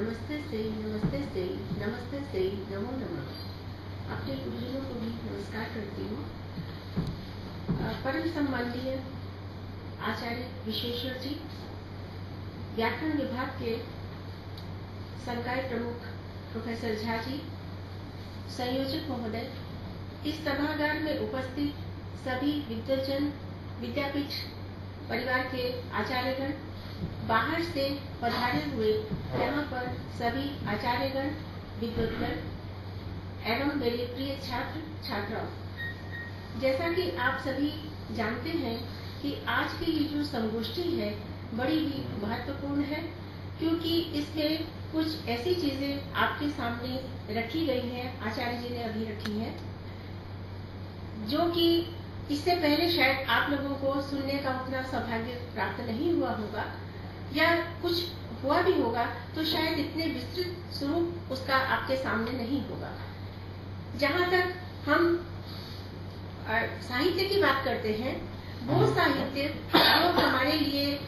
नमस्ते से नमो नमः। अपने गुरुजनों को भी नमस्कार करती हूँ। परम सम्माननीय आचार्य विश्वेश्वर जी, व्याकरण विभाग के संकाय प्रमुख प्रोफेसर झा जी, संयोजक महोदय, इस सभागार में उपस्थित सभी विद्वजन, विद्यापीठ परिवार के आचार्यगण, बाहर से पधारे हुए यहाँ पर सभी आचार्यगण, विद्वद्गण एवं मेरे प्रिय छात्र छात्राओं, जैसा कि आप सभी जानते हैं कि आज की ये जो संगोष्ठी है बड़ी ही महत्वपूर्ण है, क्योंकि इसमें कुछ ऐसी चीजें आपके सामने रखी गई हैं, आचार्य जी ने अभी रखी हैं, जो कि इससे पहले शायद आप लोगों को सुनने का उतना सौभाग्य प्राप्त नहीं हुआ होगा, या कुछ हुआ भी होगा तो शायद इतने विस्तृत स्वरूप उसका आपके सामने नहीं होगा। जहां तक हम साहित्य की बात करते हैं, वो साहित्य जो हमारे लिए,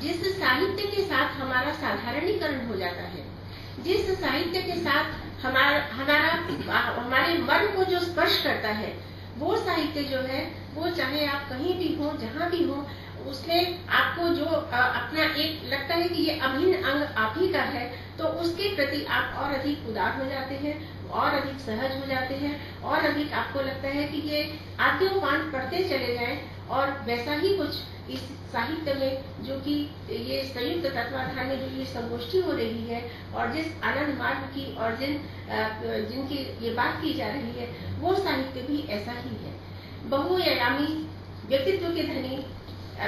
जिस साहित्य के साथ हमारा साधारणीकरण हो जाता है, जिस साहित्य के साथ हमारे मन को जो स्पर्श करता है, वो साहित्य जो है वो चाहे आप कहीं भी हो, जहां भी हो, उसमें आपको जो अपना एक लगता है कि ये अभिन्न अंग आप ही का है, तो उसके प्रति आप और अधिक उदार हो जाते हैं, और अधिक सहज हो जाते हैं, और अधिक आपको लगता है कि ये आद्योपांत पढ़ते चले जाएं। और वैसा ही कुछ इस साहित्य में, जो कि ये संयुक्त तत्वाधान में जो ये संगोष्ठी हो रही है, और जिस आनंद मार्ग की और जिनकी ये बात की जा रही है, वो साहित्य भी ऐसा ही है। बहुआयामी व्यक्तित्व के धनी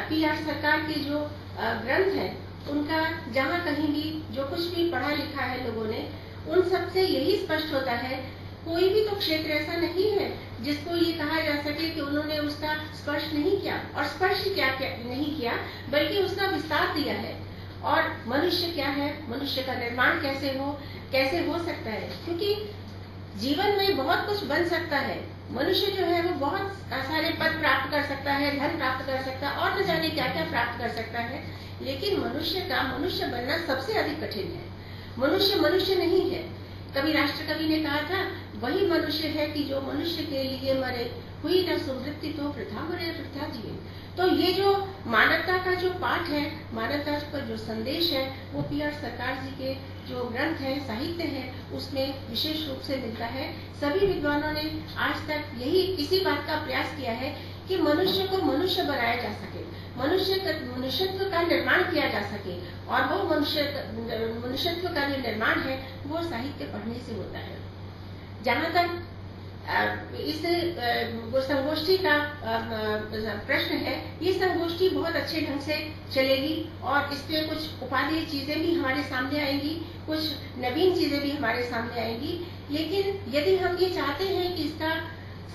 PR सरकार के जो ग्रंथ है, उनका जहाँ कहीं भी जो कुछ भी पढ़ा लिखा है लोगों ने, उन सब से यही स्पष्ट होता है, कोई भी तो क्षेत्र ऐसा नहीं है जिसको ये कहा जा सके कि उन्होंने उसका स्पर्श नहीं किया, और स्पर्श क्या नहीं किया, बल्कि उसका विस्तार दिया है। और मनुष्य क्या है, मनुष्य का निर्माण कैसे हो सकता है, क्योंकि जीवन में बहुत कुछ बन सकता है। मनुष्य जो है वो बहुत सारे पद प्राप्त कर सकता है, धन प्राप्त कर सकता है, और न जाने क्या क्या प्राप्त कर सकता है, लेकिन मनुष्य बनना सबसे अधिक कठिन है। मनुष्य नहीं है। कभी राष्ट्र कवि ने कहा था, वही मनुष्य है कि जो मनुष्य के लिए मरे, हुई न सुमृत्यु तो वृथा मरे वृथा जिए। तो ये जो मानवता का जो पाठ है, मानवता पर जो संदेश है, वो PR सरकार जी के जो ग्रंथ है, साहित्य है, उसमें विशेष रूप से मिलता है। सभी विद्वानों ने आज तक इसी बात का प्रयास किया है कि मनुष्य को मनुष्य बनाया जा सके, मनुष्यत्व का निर्माण किया जा सके, और वो मनुष्यत्व का जो निर्माण है वो साहित्य पढ़ने से होता है। जहां तक इस संगोष्ठी का प्रश्न है, ये संगोष्ठी बहुत अच्छे ढंग से चलेगी, और इसमें कुछ उपादेय चीजें भी हमारे सामने आएंगी, कुछ नवीन चीजें भी हमारे सामने आएंगी। लेकिन यदि हम ये चाहते हैं कि इसका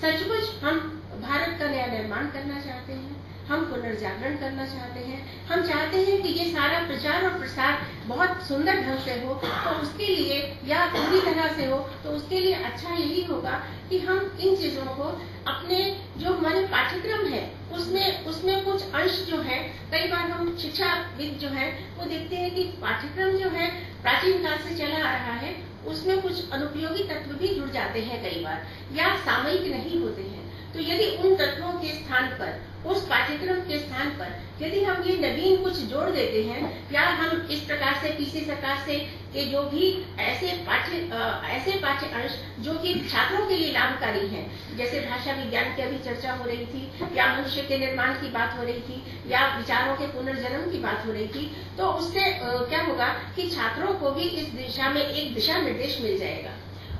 सचमुच हम भारत का नया निर्माण करना चाहते हैं, हम पुनर्जागरण करना चाहते हैं, हम चाहते हैं कि ये सारा प्रचार और प्रसार बहुत सुंदर ढंग से हो, तो उसके लिए, या पूरी तरह से हो, तो उसके लिए अच्छा यही होगा कि हम इन चीजों को अपने जो हमारे पाठ्यक्रम है उसमें कुछ अंश जो है, कई बार हम शिक्षाविद जो है वो देखते हैं कि पाठ्यक्रम जो है प्राचीन काल से चला आ रहा है, उसमें कुछ अनुपयोगी तत्व भी जुड़ जाते हैं कई बार, या सामयिक नहीं होते हैं। तो यदि उन तत्वों के स्थान पर, उस पाठ्यक्रम के स्थान पर यदि हम ये नवीन कुछ जोड़ देते हैं, या हम इस प्रकार से PC सरकार से के जो भी ऐसे पाठ्य अंश जो कि छात्रों के लिए लाभकारी हैं, जैसे भाषा विज्ञान की अभी चर्चा हो रही थी, या मनुष्य के निर्माण की बात हो रही थी, या विचारों के पुनर्जन्म की बात हो रही थी, तो उससे क्या होगा कि छात्रों को भी इस दिशा में एक दिशा निर्देश मिल जाएगा।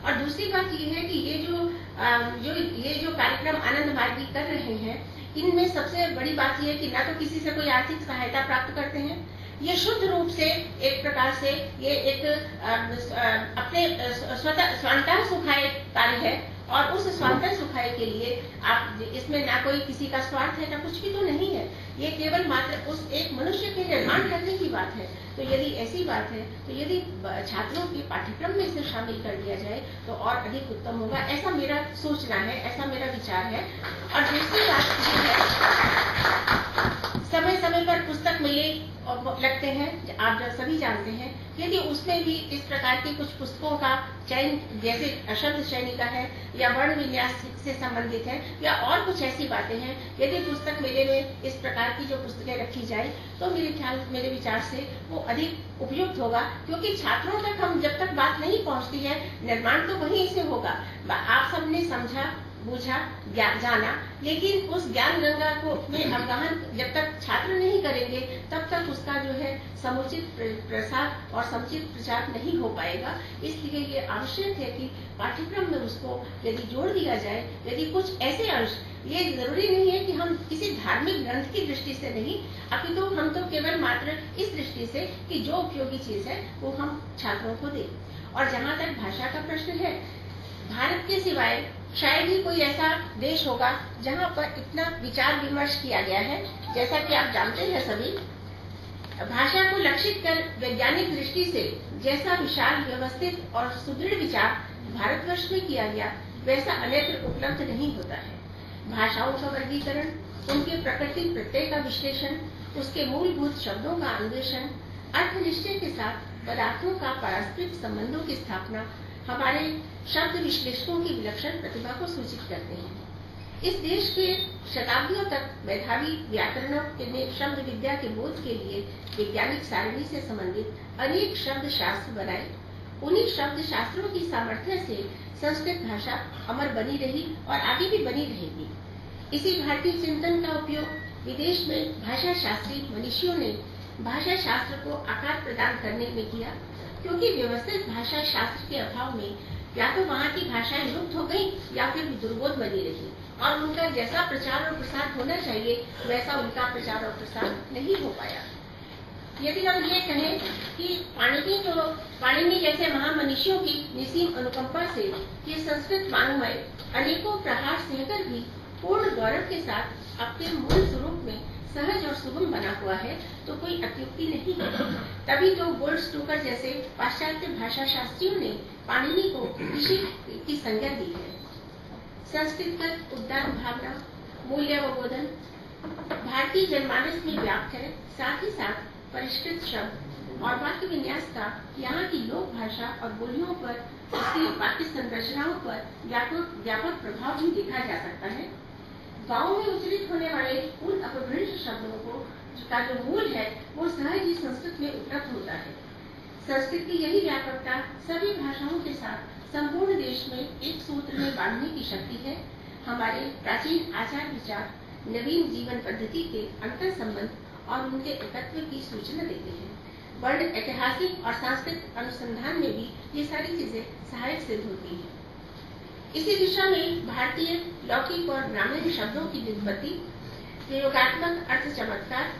और दूसरी बात ये है कि ये जो कार्यक्रम आनंद मार्गी कर रहे हैं, इनमें सबसे बड़ी बात यह है कि ना तो किसी से कोई आर्थिक सहायता प्राप्त करते हैं, ये शुद्ध रूप से एक प्रकार से ये एक अपने स्वांतः सुखाय कार्य है, और उस स्वांतः सुखाय के लिए आप इसमें ना कोई किसी का स्वार्थ है, ना कुछ भी तो नहीं है, ये केवल मात्र उस एक मनुष्य के निर्माण करने की बात है। तो यदि ऐसी बात है, तो यदि छात्रों के पाठ्यक्रम में इसे शामिल कर दिया जाए तो और अधिक उत्तम होगा, ऐसा मेरा सोचना है, ऐसा मेरा विचार है। और दूसरी बात ये है, समय समय पर पुस्तक मेले लगते हैं, आप सभी जानते हैं। यदि उसमें भी इस प्रकार की कुछ पुस्तकों का चयन, जैसे शब्द चयनिका है या वर्ण विन्यास से संबंधित है या और कुछ ऐसी बातें हैं, यदि पुस्तक मेले में इस प्रकार की जो पुस्तकें रखी जाए तो मेरे विचार से वो अधिक उपयुक्त होगा, क्योंकि छात्रों तक हम जब तक बात नहीं पहुंचती है, निर्माण तो वहीं से होगा। आप सबने समझा, बूझा, जाना, लेकिन उस ज्ञान गंगा को में अवगाहन जब तक छात्र नहीं करेंगे तब तक उसका जो है समुचित प्रसार और समुचित प्रचार नहीं हो पाएगा। इसलिए ये आवश्यक है कि पाठ्यक्रम में उसको यदि जोड़ दिया जाए, यदि कुछ ऐसे अंश, ये जरूरी नहीं है कि हम किसी धार्मिक ग्रंथ की दृष्टि से नहीं, अपितु हम तो केवल मात्र इस दृष्टि से कि जो उपयोगी चीज है वो हम छात्रों को दें। और जहां तक भाषा का प्रश्न है, भारत के सिवाय शायद ही कोई ऐसा देश होगा जहां पर इतना विचार विमर्श किया गया है। जैसा कि आप जानते हैं सभी, भाषा को लक्षित कर वैज्ञानिक दृष्टि से जैसा विशाल, व्यवस्थित और सुदृढ़ विचार भारतवर्ष में किया गया, वैसा अन्यत्र उपलब्ध नहीं होता है। भाषाओं का वर्गीकरण, उनके प्रकृति प्रत्यय का विश्लेषण, उसके मूलभूत शब्दों का अन्वेषण, अर्थ निश्चय के साथ पदार्थों का पारस्परिक संबंधों की स्थापना हमारे शब्द विश्लेषकों की विलक्षण प्रतिभा को सूचित करते हैं। इस देश के शताब्दियों तक मेधावी व्याकरणों ने शब्द विद्या के बोध के लिए वैज्ञानिक सारणी से संबंधित अनेक शब्द शास्त्र बनाए। उन्हीं शब्द शास्त्रों की सामर्थ्य से संस्कृत भाषा अमर बनी रही और आगे भी बनी रहेगी। इसी भारतीय चिंतन का उपयोग विदेश में भाषा शास्त्री मनीषियों ने भाषा शास्त्र को आकार प्रदान करने में किया, क्योंकि व्यवस्थित भाषा शास्त्र के अभाव में या तो वहाँ की भाषाएं लुप्त हो गई या फिर दुर्बोध बनी रही और उनका जैसा प्रचार और प्रसार होना चाहिए वैसा उनका प्रचार और प्रसार नहीं हो पाया। यदि हम ये कहें कि पाणिनि जैसे महामनीषियों की निसीम अनुकंपा से ये संस्कृत वाङ्मय अनेकों प्रहार सहकर भी पूर्ण गौरव के साथ अपने मूल स्वरूप में सहज और सुगम बना हुआ है, तो कोई अत्युक्ति नहीं है। तभी तो गोल्ड स्टूकर जैसे पाश्चात्य भाषा शास्त्रियों ने पाणिनि को ऋषि की संज्ञा दी है। संस्कृत का उद्दार भावना, मूल्यवबोधन भारतीय जनमानस में व्याप्त है। साथ ही साथ परिष्कृत शब्द और वाक्य विन्यास का यहाँ की लोक भाषा और बोलियों पर, उसकी वाक्य संरचनाओं पर व्यापक प्रभाव भी देखा जा सकता है। गाँव में उच्चारित होने वाले उन अपभ्रंश शब्दों को का जो मूल है वो सहज ही संस्कृत में उपलब्ध होता है। संस्कृत की यही व्यापकता सभी भाषाओं के साथ संपूर्ण देश में एक सूत्र में बांधने की शक्ति है। हमारे प्राचीन आचार विचार नवीन जीवन पद्धति के अंतर संबंध और उनके एकत्व की सूचना देते हैं। वर्ण ऐतिहासिक और सांस्कृतिक अनुसंधान में भी ये सारी चीजें सहायक सिद्ध होती हैं। इसी दिशा में भारतीय लौकिक और ग्रामीण शब्दों की व्युत्पत्ति, प्रयोगात्मक अर्थ चमत्कार,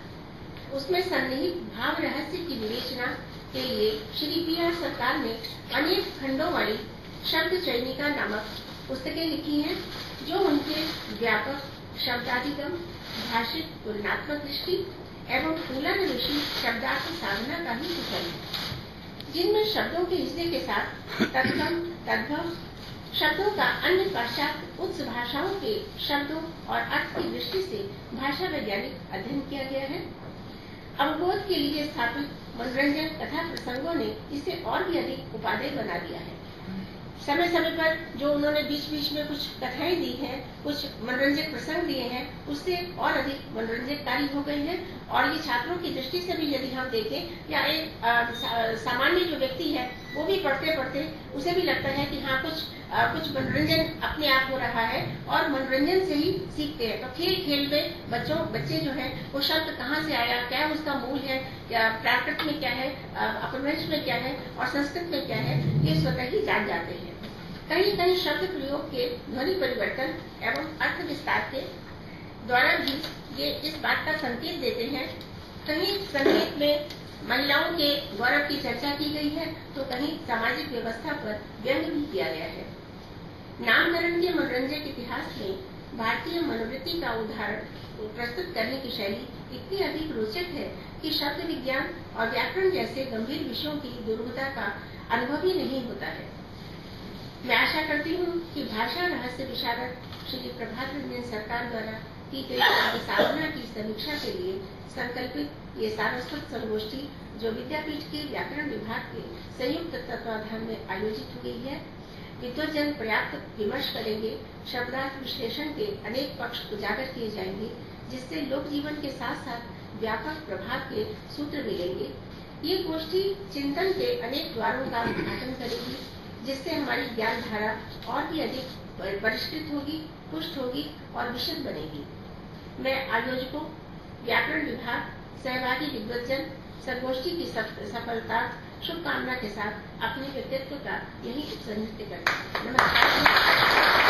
उसमें सन्निहित भाव रहस्य की विवेचना के लिए श्री पी.आर. सरकार ने अनेक खंडों वाली शब्द चयनिका नामक पुस्तकें लिखी हैं, जो उनके व्यापक शब्दाधिगम, भाषिक तुलनात्मक दृष्टि एवं मूलान्वेषी शब्दार्थ साधना का ही कुशल है, जिनमें शब्दों के हिस्से के साथ तत्सम, तद्भव शब्दों का अन्य पाश्चात्य उच्च भाषाओं के शब्दों और अर्थ की दृष्टि से भाषा वैज्ञानिक अध्ययन किया गया है। अवबोध के लिए स्थापित मनोरंजन तथा प्रसंगों ने इसे और भी अधिक उपादेय बना दिया है। समय समय पर जो उन्होंने बीच बीच में कुछ कथाएं दी हैं, कुछ मनोरंजक प्रसंग दिए हैं, उससे और अधिक मनोरंजककारी हो गई है। और ये छात्रों की दृष्टि से भी यदि हम देखें या एक सामान्य जो व्यक्ति है वो भी पढ़ते पढ़ते उसे भी लगता है कि हाँ कुछ मनोरंजन अपने आप हो रहा है और मनोरंजन से ही सीखते हैं। तो खेल खेल में बच्चे जो है वो शब्द कहाँ से आया, क्या उसका मूल है, क्या प्राकृत में क्या है, अपभ्रंश में क्या है और संस्कृत में क्या है, ये स्वतः ही जान जाते हैं। कहीं कहीं शब्द प्रयोग के ध्वनि परिवर्तन एवं अर्थ विस्तार के द्वारा भी ये इस बात का संकेत देते हैं। कहीं संगीत में महिलाओं के गौरव की चर्चा की गई है तो कहीं सामाजिक व्यवस्था पर व्यंग भी किया गया है। नामकरण के मनोरंजक इतिहास में भारतीय मनोवृत्ति का उदाहरण प्रस्तुत करने की शैली इतनी अधिक रोचक है कि शब्द विज्ञान और व्याकरण जैसे गंभीर विषयों की दुर्गता का अनुभव ही नहीं होता है। मैं आशा करती हूँ कि भाषा रहस्य विशारद श्री प्रभात रंजन सरकार द्वारा की गई साधना की समीक्षा के लिए संकल्पित ये सारस्वत संगोष्ठी जो विद्यापीठ के व्याकरण विभाग के संयुक्त तत्वाधान में आयोजित हुई है, विद्वजन पर्याप्त विमर्श करेंगे, शब्दार्थ विश्लेषण के अनेक पक्ष उजागर किए जाएंगे, जिससे लोक जीवन के साथ साथ व्यापक प्रभाव के सूत्र मिलेंगे। ये गोष्ठी चिंतन के अनेक द्वारों का उद्घाटन करेगी, जिससे हमारी ज्ञान धारा और भी अधिक परिष्कृत होगी, पुष्ट होगी और विशद बनेगी। मैं आयोजकों, व्याकरण विभाग, सहभागी विद्वजन संगोष्ठी की सफलता शुभकामना के साथ अपने व्यक्तित्व का यही उपसंहृत्य करती हूं। नमस्कार।